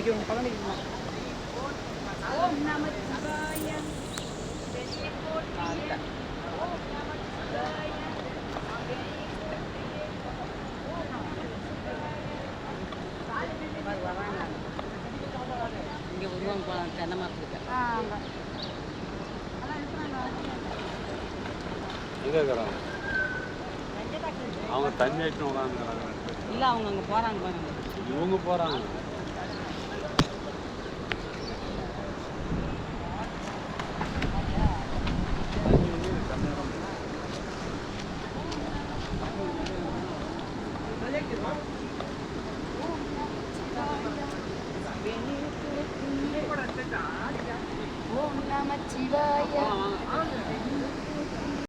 அடிக்கணும் பழனிக்கு ஓம் நம சிவாய பெரிய கோட்டிய ஓம் நம சிவாய இங்கே உருவம் போகலாம் தென்னை மரத்துக்கு எங்கே இருக்கிறாங்க அவங்க தண்ணி ஆயிட்டு உட்காந்துக்கிறாங்க இல்லை அவங்க அங்கே போகிறாங்க பாருங்க இவங்க போகிறாங்க ஓம் நம சிவாய